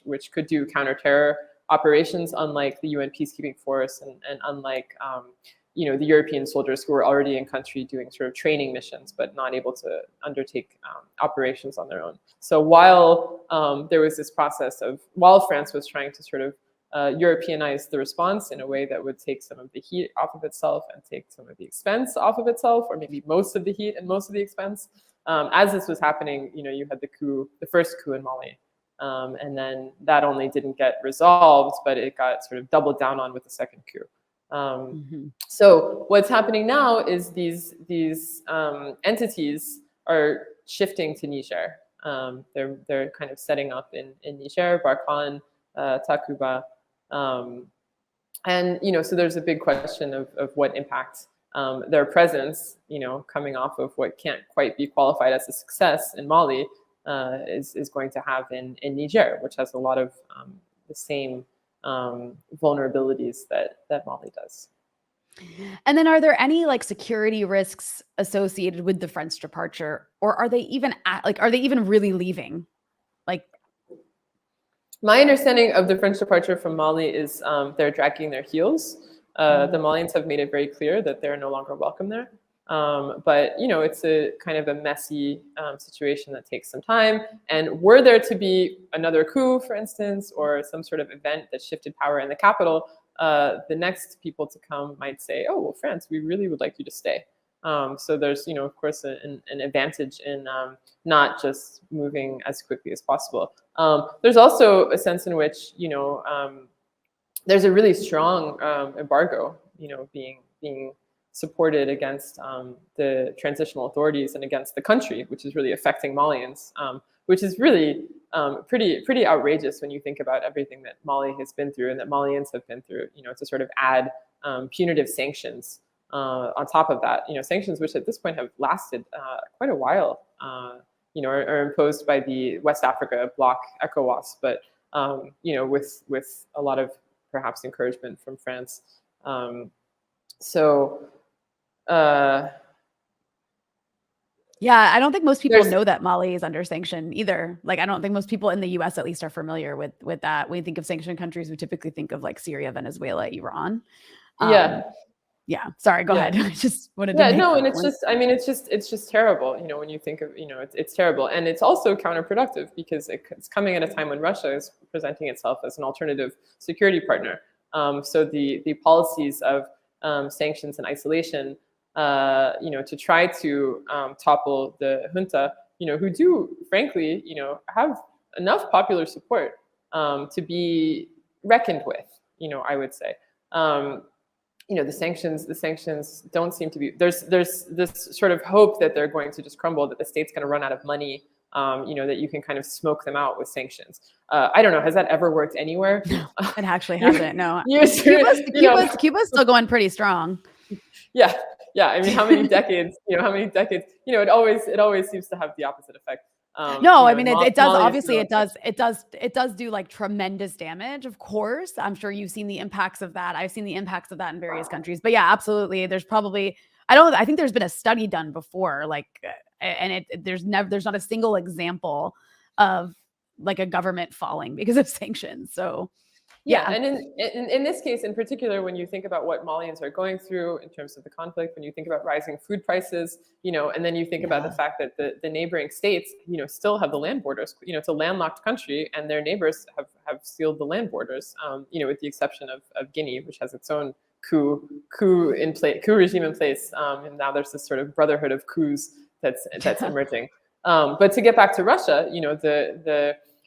which could do counter-terror operations, unlike the UN peacekeeping force and unlike the European soldiers who were already in country doing sort of training missions, but not able to undertake operations on their own. So while there was this process while France was trying to sort of Europeanize the response in a way that would take some of the heat off of itself and take some of the expense off of itself, or maybe most of the heat and most of the expense, as this was happening, you had the first coup in Mali. And then that only didn't get resolved, but it got sort of doubled down on with the second coup. So what's happening now is these entities are shifting to Niger. They're kind of setting up in Niger, Barkhane, Takuba, and so there's a big question of what impact their presence, coming off of what can't quite be qualified as a success in Mali, is going to have in Niger, which has a lot of the same vulnerabilities that Mali does. And then are there any security risks associated with the French departure, or are they even really leaving? My understanding of the French departure from Mali is they're dragging their heels. The Malians have made it very clear that they're no longer welcome there. But it's a kind of a messy situation that takes some time. And were there to be another coup, for instance, or some sort of event that shifted power in the capital, the next people to come might say, "Oh, well, France, we really would like you to stay." So there's, of course, an advantage in not just moving as quickly as possible. There's also a sense in which, there's a really strong embargo, being supported against the transitional authorities and against the country, which is really affecting Malians, which is really pretty outrageous when you think about everything that Mali has been through and that Malians have been through, to sort of add punitive sanctions on top of that, sanctions which at this point have lasted quite a while, are imposed by the West Africa bloc, ECOWAS, but, with a lot of perhaps encouragement from France. Yeah, I don't think most people know that Mali is under sanction either. I don't think most people in the US at least are familiar with that. When you think of sanctioned countries, we typically think of Syria, Venezuela, Iran. Yeah. Sorry, go ahead. I just wanted to no, and it's just terrible, when you think of, it's terrible. And it's also counterproductive because it's coming at a time when Russia is presenting itself as an alternative security partner. So the policies of sanctions and isolation, to try to topple the junta, who do, frankly, have enough popular support to be reckoned with, I would say. The sanctions don't seem to be, there's this sort of hope that they're going to just crumble, that the state's going to run out of money, that you can kind of smoke them out with sanctions. I don't know. Has that ever worked anywhere? No, it actually hasn't. No. Cuba's still going pretty strong. Yeah. I mean, how many decades, it always seems to have the opposite effect. No, I mean, it does. Obviously, it does do tremendous damage. Of course, I'm sure you've seen the impacts of that. I've seen the impacts of that in various countries. But yeah, absolutely. There's probably, I think there's been a study done before, and there's not a single example of a government falling because of sanctions. So Yeah, and in this case in particular, when you think about what Malians are going through in terms of the conflict, when you think about rising food prices, and then you think about the fact that the neighboring states, still have the land borders. It's a landlocked country, and their neighbors have sealed the land borders. With the exception of Guinea, which has its own coup regime in place, and now there's this sort of brotherhood of coups that's emerging. But to get back to Russia,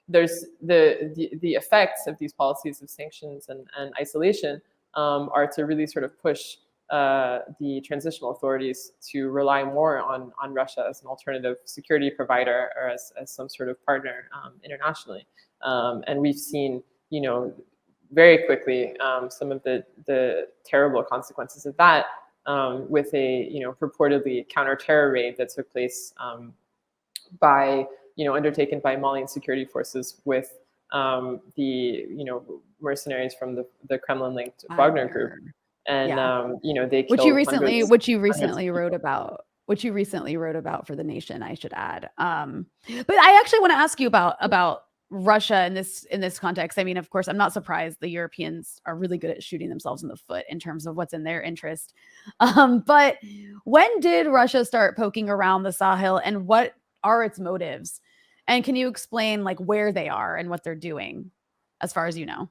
there's the effects of these policies of sanctions and isolation are to really sort of push the transitional authorities to rely more on Russia as an alternative security provider or as some sort of partner internationally. And we've seen, very quickly some of the terrible consequences of that with a, purportedly counter-terror raid that took place undertaken by Malian security forces with the mercenaries from the Kremlin-linked Wagner group, and they killed which you recently wrote about. Which you recently wrote about for The Nation, I should add. But I actually want to ask you about Russia in this context. I mean, of course, I'm not surprised the Europeans are really good at shooting themselves in the foot in terms of what's in their interest. But when did Russia start poking around the Sahel, and what are its motives? And can you explain like where they are and what they're doing, as far as you know?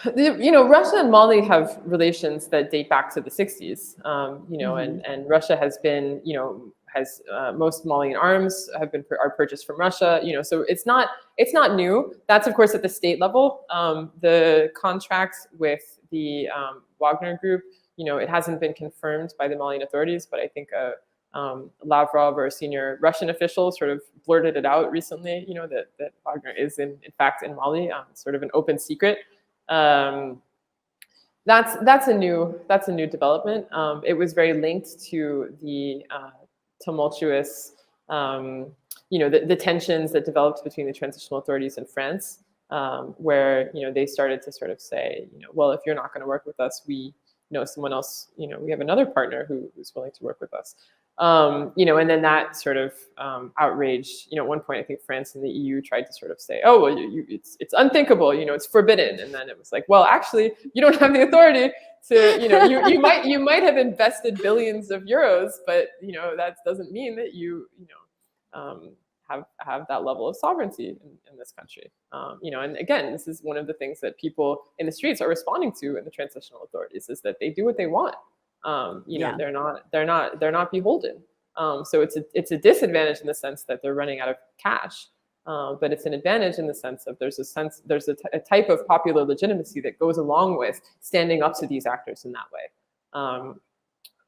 Russia and Mali have relations that date back to the 60s, and Russia has been, most Malian arms are purchased from Russia, so it's not new. That's of course at the state level. The contract with the Wagner group, it hasn't been confirmed by the Malian authorities, but I think Lavrov, or a senior Russian official, sort of blurted it out recently, that Wagner is in fact in Mali, sort of an open secret. That's a new development. It was very linked to the tumultuous, the tensions that developed between the transitional authorities and France, where they started to sort of say, well, if you're not going to work with us, we know someone else. We have another partner who's willing to work with us. And then that sort of outrage. At one point, I think France and the EU tried to sort of say, "Oh, well, it's unthinkable. It's forbidden." And then it was like, "Well, actually, you don't have the authority to. You might have invested billions of euros, but that doesn't mean that you have that level of sovereignty in this country." And again, this is one of the things that people in the streets are responding to in the transitional authorities, is that they do what they want. They're not beholden. So it's a disadvantage in the sense that they're running out of cash, but it's an advantage in the sense of there's a type of popular legitimacy that goes along with standing up to these actors in that way.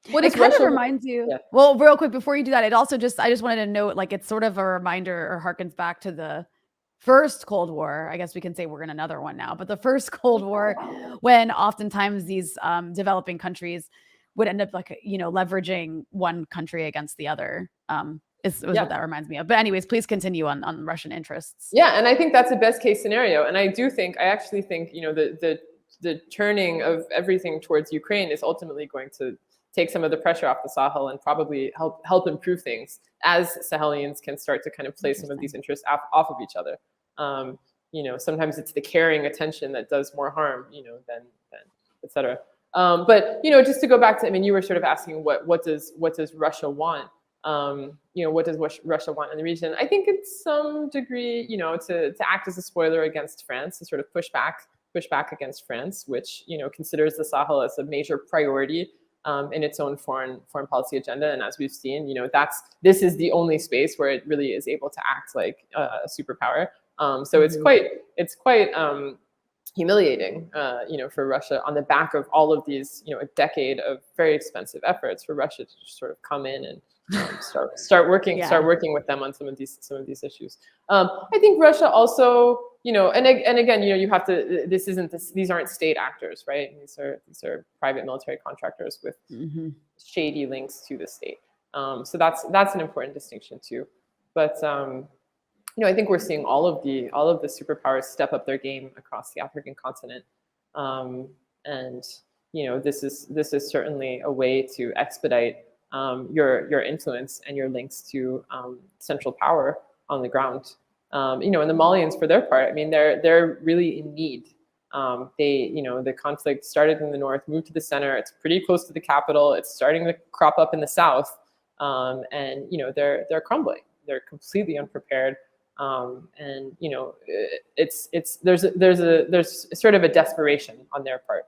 It kind of reminds you. Yeah. Well, real quick before you do that, I just wanted to note, like, it's sort of a reminder or harkens back to the first Cold War. I guess we can say we're in another one now, but the first Cold War, when oftentimes these developing countries would end up leveraging one country against the other. Is what that reminds me of. But anyways, please continue on Russian interests. Yeah, and I think that's a best case scenario. And I actually think the turning of everything towards Ukraine is ultimately going to take some of the pressure off the Sahel and probably help improve things as Sahelians can start to kind of play some of these interests off of each other. Sometimes it's the caring attention that does more harm, than et cetera. But just to go back to, you were sort of asking what does Russia want? What does Russia want in the region? I think in some degree, to act as a spoiler against France, to sort of push back against France, which considers the Sahel as a major priority in its own foreign policy agenda. And as we've seen, this is the only space where it really is able to act like a superpower. So it's quite humiliating, for Russia on the back of all of these, a decade of very expensive efforts for Russia to just sort of come in and start working with them on some of these issues. I think Russia also, and again, you have to. These aren't state actors, right? These are private military contractors with shady links to the state. So that's an important distinction too. But I think we're seeing all of the superpowers step up their game across the African continent, and this is certainly a way to expedite your influence and your links to central power on the ground. And the Malians, for their part, I mean, they're really in need. The conflict started in the north, moved to the center. It's pretty close to the capital. It's starting to crop up in the south, and they're crumbling. They're completely unprepared, and there's sort of a desperation on their part.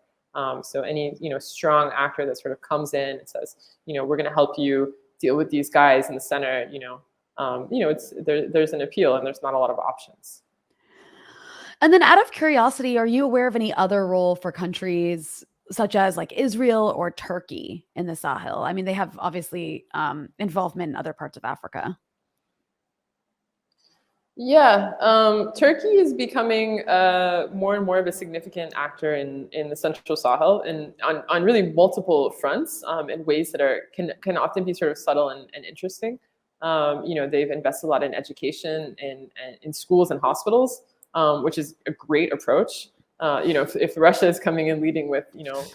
So any strong actor that sort of comes in and says, we're going to help you deal with these guys in the center, there's an appeal, and there's not a lot of options. And then, out of curiosity, are you aware of any other role for countries such as like Israel or Turkey in the Sahel? I mean, they have obviously involvement in other parts of Africa. Yeah, Turkey is becoming more and more of a significant actor in the Central Sahel, and on really multiple fronts, in ways that can often be sort of subtle and interesting. They've invested a lot in education and in schools and hospitals, which is a great approach. If Russia is coming in leading with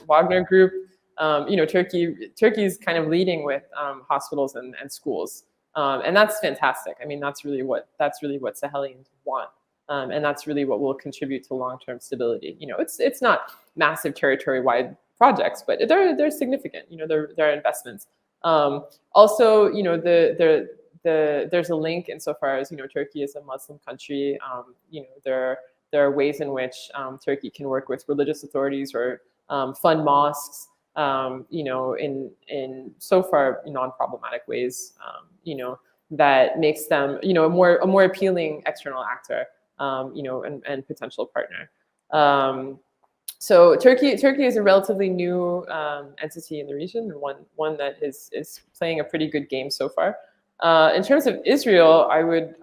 Wagner Group, Turkey's kind of leading with hospitals and schools. And that's fantastic. I mean, that's really what Sahelians want, and that's really what will contribute to long-term stability. It's not massive territory-wide projects, but they're significant. There are investments. Also, there's a link insofar as Turkey is a Muslim country. There are ways in which Turkey can work with religious authorities or fund mosques. In so far non-problematic ways, that makes them, a more appealing external actor, and potential partner. So Turkey is a relatively new entity in the region, and one that is playing a pretty good game so far. In terms of Israel, I would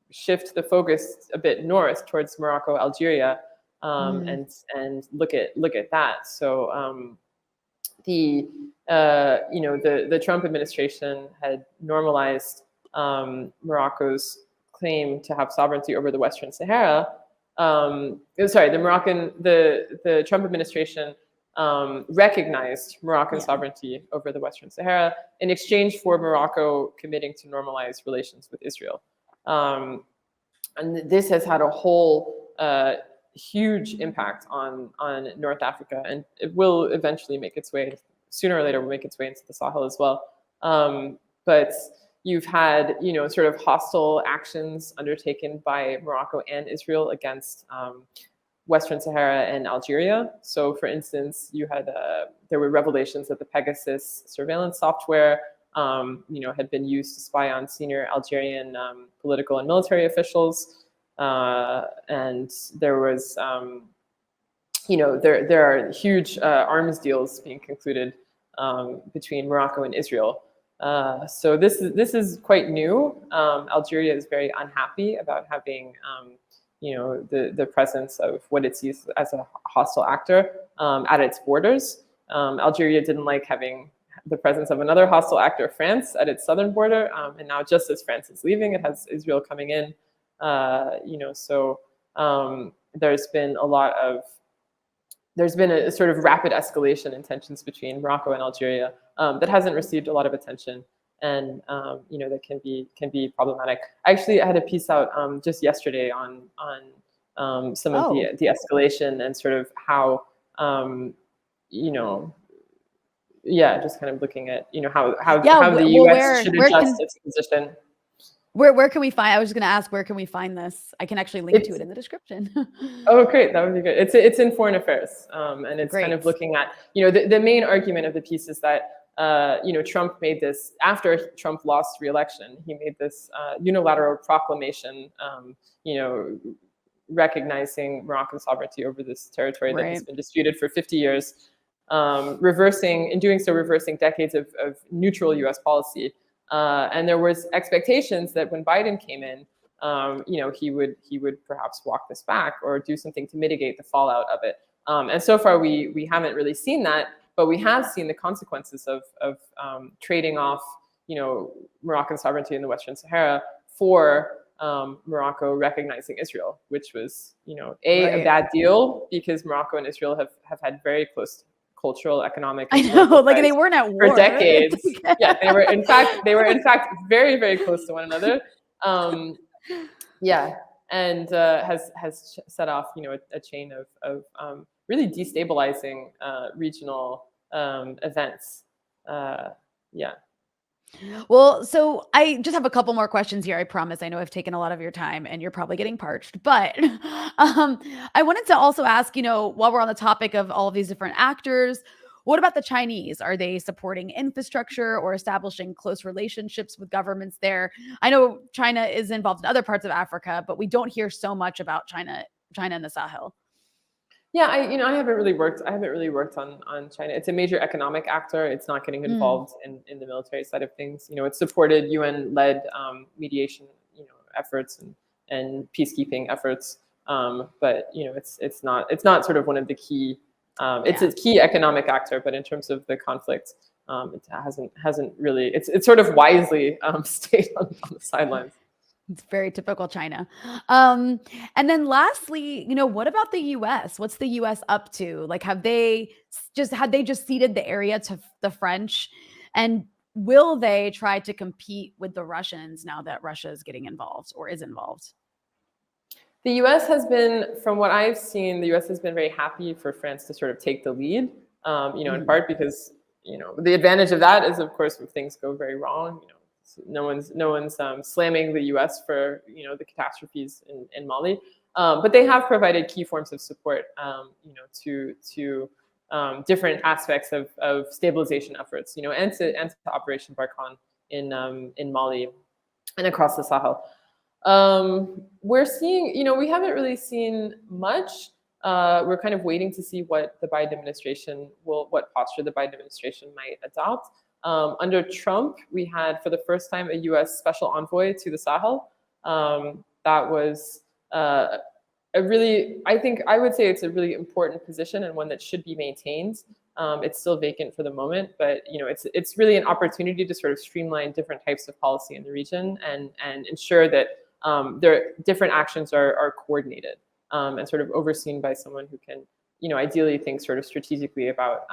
shift the focus a bit north towards Morocco, Algeria. And look at that. So the Trump administration had normalized Morocco's claim to have sovereignty over the Western Sahara. The Trump administration recognized Moroccan sovereignty over the Western Sahara in exchange for Morocco committing to normalize relations with Israel. And this has had a whole huge impact on North Africa, and it will eventually make its way, sooner or later, will make its way into the Sahel as well. But you've had, sort of hostile actions undertaken by Morocco and Israel against Western Sahara and Algeria. So, for instance, there were revelations that the Pegasus surveillance software, had been used to spy on senior Algerian political and military officials. And there was, there are huge arms deals being concluded between Morocco and Israel. So this is quite new. Algeria is very unhappy about having, the presence of what it sees as a hostile actor at its borders. Algeria didn't like having the presence of another hostile actor, France, at its southern border. And now, just as France is leaving, it has Israel coming in. There's been a sort of rapid escalation in tensions between Morocco and Algeria that hasn't received a lot of attention, and that can be problematic. I had a piece out just yesterday on some of the escalation and sort of how just kind of looking at how the U.S. should adjust its position. Where can we find? I was just going to ask, where can we find this? I can actually link to it in the description. Oh, great! That would be good. It's in Foreign Affairs, and it's kind of looking at the main argument of the piece is that Trump made this after Trump lost re-election. He made this unilateral proclamation, recognizing Moroccan sovereignty over this territory that has been disputed for 50 years, reversing decades of neutral U.S. policy. And there was expectations that when Biden came in, he would perhaps walk this back or do something to mitigate the fallout of it. And so far, we haven't really seen that, but we have seen the consequences of trading off, Moroccan sovereignty in the Western Sahara for Morocco recognizing Israel, which was, a bad deal because Morocco and Israel have had very close cultural, economic, like they weren't at war for decades. Yeah, they were in fact very, very close to one another. Yeah, and has set off, a chain of really destabilizing regional events. Yeah. Well, so I just have a couple more questions here. I promise. I know I've taken a lot of your time and you're probably getting parched, but I wanted to also ask, while we're on the topic of all of these different actors, what about the Chinese? Are they supporting infrastructure or establishing close relationships with governments there? I know China is involved in other parts of Africa, but we don't hear so much about China and the Sahel. Yeah, I haven't really worked. I haven't really worked on China. It's a major economic actor. It's not getting Mm, involved in the military side of things. It's supported UN-led mediation, efforts and peacekeeping efforts. But it's not sort of one of the key. It's yeah. a key economic actor, but in terms of the conflict, it hasn't really. It's sort of wisely stayed on the sidelines. It's very typical China. And then lastly, what about the US? What's the US up to? Like, had they just ceded the area to the French? And will they try to compete with the Russians now that Russia is getting involved or is involved? The U.S. has been, from what I've seen, the U.S. has been very happy for France to sort of take the lead. In Mhm. part because the advantage of that is, of course, if things go very wrong, no one's slamming the U.S. for the catastrophes in Mali. But they have provided key forms of support, to different aspects of stabilization efforts, and to Operation Barkhane in Mali and across the Sahel. We're seeing, we haven't really seen much. We're kind of waiting to see what posture the Biden administration might adopt. Under Trump, we had for the first time a U.S. special envoy to the Sahel. That was I would say it's a really important position and one that should be maintained. It's still vacant for the moment, but it's really an opportunity to sort of streamline different types of policy in the region and ensure that their different actions are coordinated and sort of overseen by someone who can, ideally think sort of strategically about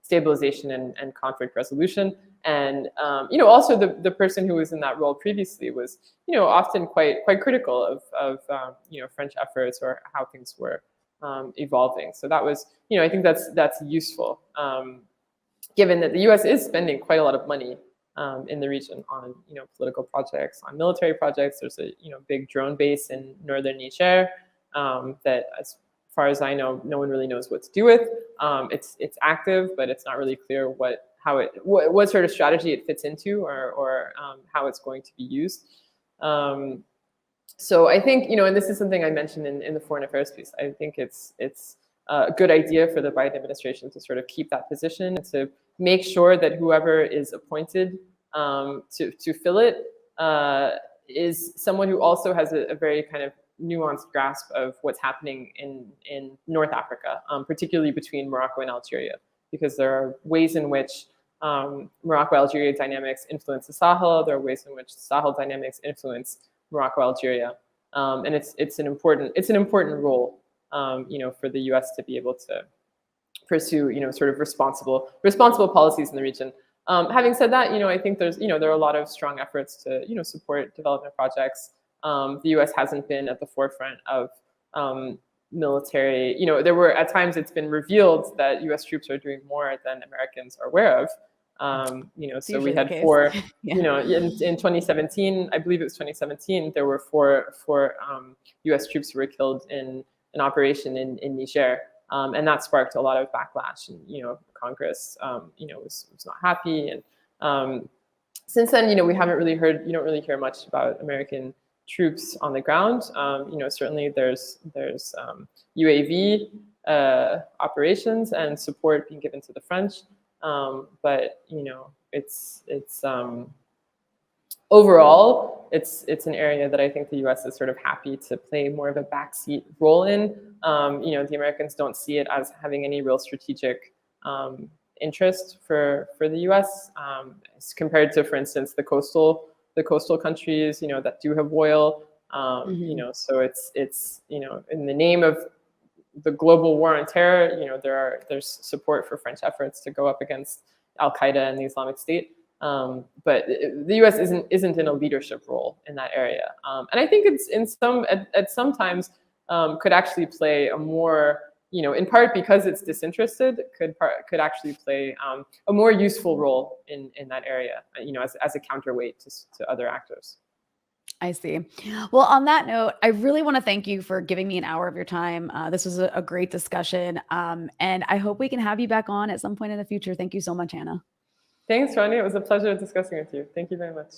stabilization and conflict resolution. And also the person who was in that role previously was, often quite critical of French efforts or how things were evolving. So that was, I think that's useful, given that the U.S. is spending quite a lot of money in the region on political projects, on military projects. There's a big drone base in northern Niger that, as far as I know, no one really knows what to do with. It's active, but it's not really clear what sort of strategy it fits into or how it's going to be used. So I think, and this is something I mentioned in the foreign affairs piece. I think it's a good idea for the Biden administration to sort of keep that position and to make sure that whoever is appointed to fill it is someone who also has a very kind of nuanced grasp of what's happening in North Africa, particularly between Morocco and Algeria, because there are ways in which Morocco-Algeria dynamics influence the Sahel. There are ways in which Sahel dynamics influence Morocco-Algeria, and it's an important role, for the U.S. to be able to pursue, sort of responsible policies in the region. Having said that, I think there are a lot of strong efforts to, support development projects. The U.S. hasn't been at the forefront of military. There were at times it's been revealed that U.S. troops are doing more than Americans are aware of. So we had four. Yeah. In 2017, I believe it was 2017, there were four U.S. troops who were killed in an operation in Niger. And that sparked a lot of backlash, and Congress, was not happy. And since then, we haven't really heard. You don't really hear much about American troops on the ground. Certainly there's UAV operations and support being given to the French, but it's overall, it's an area that I think the U.S. is sort of happy to play more of a backseat role in. The Americans don't see it as having any real strategic interest for the U.S. As compared to, for instance, the coastal countries, that do have oil. So it's in the name of the global war on terror, there's support for French efforts to go up against Al Qaeda and the Islamic State. But the U.S. isn't in a leadership role in that area, and I think it's at some times could actually play a more, in part because it's disinterested, could actually play a more useful role in that area, as a counterweight to other actors. I see. Well, on that note, I really want to thank you for giving me an hour of your time. This was a great discussion, and I hope we can have you back on at some point in the future. Thank you so much, Hannah. Thanks, Rania. It was a pleasure discussing with you. Thank you very much.